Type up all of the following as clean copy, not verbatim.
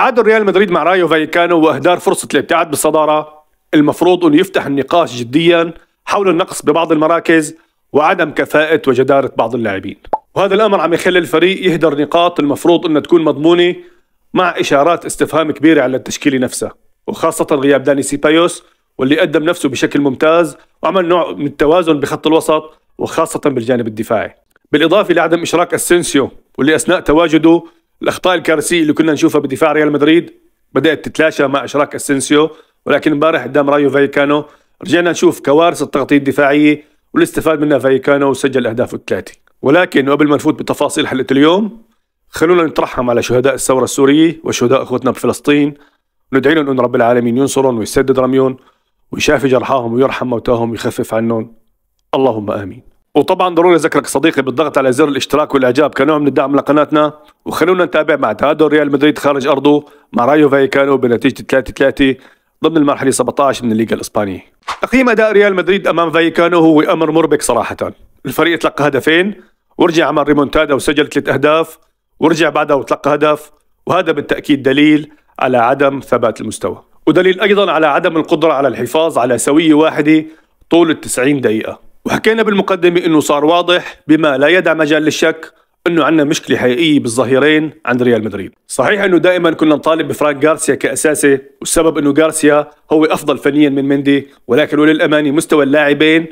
بتعادل ريال مدريد مع رايو فايكانو واهدار فرصة الابتعاد بالصدارة، المفروض انه يفتح النقاش جديا حول النقص ببعض المراكز وعدم كفاءة وجدارة بعض اللاعبين، وهذا الامر عم يخلي الفريق يهدر نقاط المفروض انها تكون مضمونة، مع اشارات استفهام كبيرة على التشكيلة نفسها، وخاصة غياب داني سيبايوس واللي قدم نفسه بشكل ممتاز وعمل نوع من التوازن بخط الوسط وخاصة بالجانب الدفاعي، بالإضافة لعدم إشراك أسينسيو واللي أثناء تواجده الأخطاء الكارثية اللي كنا نشوفها بدفاع ريال مدريد بدأت تتلاشى مع إشراك أسينسيو، ولكن امبارح قدام رايو فايكانو رجعنا نشوف كوارث التغطية الدفاعية واللي استفاد منها فايكانو وسجل أهدافه الثلاثة. ولكن وقبل ما نفوت بتفاصيل حلقة اليوم خلونا نترحم على شهداء الثورة السورية وشهداء أخوتنا بفلسطين، وندعي لهم أن رب العالمين ينصرهم ويسدد رميهم ويشافي جرحاهم ويرحم موتاهم ويخفف عنهم، اللهم آمين. وطبعا ضروري اذكرك صديقي بالضغط على زر الاشتراك والاعجاب كنوع من الدعم لقناتنا، وخلونا نتابع مع تعادل ريال مدريد خارج ارضه مع رايو فايكانو بنتيجه 3-3 ضمن المرحله 17 من الليغا الاسبانيه. تقييم اداء ريال مدريد امام فايكانو هو امر مربك صراحه، الفريق تلقى هدفين ورجع عمل ريمونتادا وسجل 3 اهداف ورجع بعدها وتلقى هدف، وهذا بالتاكيد دليل على عدم ثبات المستوى، ودليل ايضا على عدم القدره على الحفاظ على سويه واحده طول ال90 دقيقه. وحكينا بالمقدمة انه صار واضح بما لا يدع مجال للشك انه عندنا مشكلة حقيقية بالظهيرين عند ريال مدريد. صحيح انه دائما كنا نطالب بفرانك غارسيا كاساسي، والسبب انه غارسيا هو افضل فنيا من مندي، ولكن وللامانة مستوى اللاعبين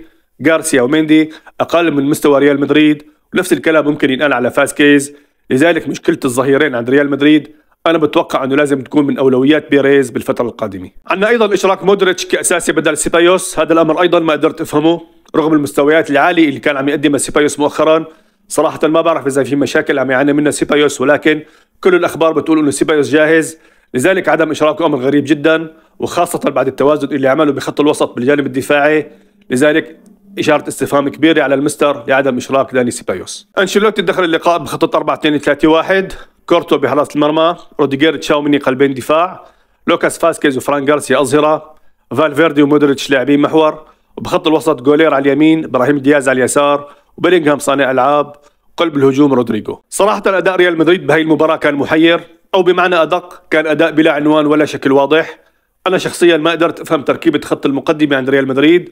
غارسيا ومندي اقل من مستوى ريال مدريد، ونفس الكلام ممكن ينقال على فاسكيز، لذلك مشكلة الظهيرين عند ريال مدريد انا بتوقع انه لازم تكون من اولويات بيريز بالفترة القادمة. عندنا ايضا اشراك مودريتش كاساسي بدل سيبايوس، هذا الامر ايضا ما قدرت افهمه رغم المستويات العالية اللي كان عم يقدمها سيبايوس مؤخرا. صراحة ما بعرف إذا في مشاكل عم يعاني منها سيبايوس، ولكن كل الأخبار بتقول إنه سيبايوس جاهز، لذلك عدم إشراكه أمر غريب جدا، وخاصة بعد التوازن اللي عمله بخط الوسط بالجانب الدفاعي، لذلك إشارة استفهام كبيرة على المستر لعدم إشراك داني سيبايوس. أنشيلوتي دخل اللقاء بخطة 4-2-3-1، كورتو بحراسة المرمى، روديجير تشاوميني قلبين دفاع، لوكاس فاسكيز وفران غارسيا أظهرة، فالفيردي ومودريتش لاعبين محور، وبخط الوسط جولير على اليمين، ابراهيم دياز على اليسار، وبيلينغهام صانع العاب، وقلب الهجوم رودريجو. صراحة اداء ريال مدريد بهي المباراة كان محير، او بمعنى ادق كان اداء بلا عنوان ولا شكل واضح. انا شخصيا ما قدرت افهم تركيبة خط المقدمة عند ريال مدريد.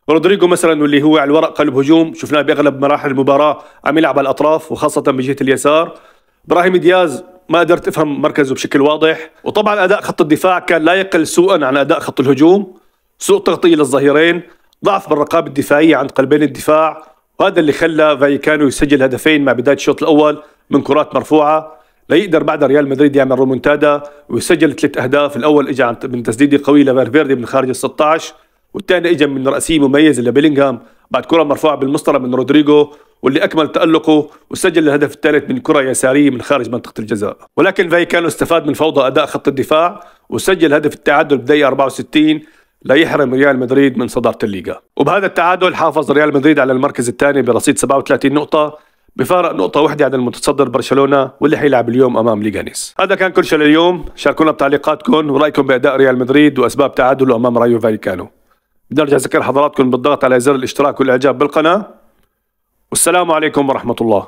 رودريجو مثلا واللي هو على الورق قلب هجوم شفناه باغلب مراحل المباراة عم يلعب على الاطراف وخاصة بجهة اليسار. ابراهيم دياز ما قدرت افهم مركزه بشكل واضح، وطبعا اداء خط الدفاع كان لا يقل سوءا عن اداء خط الهجوم، سوء تغطية للظهيرين، ضعف بالرقابة الدفاعية عند قلبين الدفاع، وهذا اللي خلى فايكانو يسجل هدفين مع بداية الشوط الأول من كرات مرفوعة ليقدر بعد ريال مدريد يعمل رومونتادا ويسجل 3 أهداف. الأول اجى من تسديدة قوية لفالفيردي من خارج ال16، والثاني اجى من رأسية مميزة لبيلينغهام بعد كرة مرفوعة بالمسطرة من رودريجو، واللي أكمل تألقه وسجل الهدف الثالث من كرة يسارية من خارج منطقة الجزاء. ولكن فايكانو استفاد من فوضى أداء خط الدفاع وسجل هدف التعادل بدقيقة 64 لا يحرم ريال مدريد من صدارة الليغا. وبهذا التعادل حافظ ريال مدريد على المركز الثاني برصيد 37 نقطة بفارق نقطة واحدة عن المتصدر برشلونة واللي حيلعب اليوم أمام ليغانيس. هذا كان كل شيء لليوم، شاركونا بتعليقاتكم ورأيكم بأداء ريال مدريد وأسباب تعادله أمام رايو فايكانو. بدي أرجع أذكر حضراتكم بالضغط على زر الاشتراك والإعجاب بالقناة، والسلام عليكم ورحمة الله.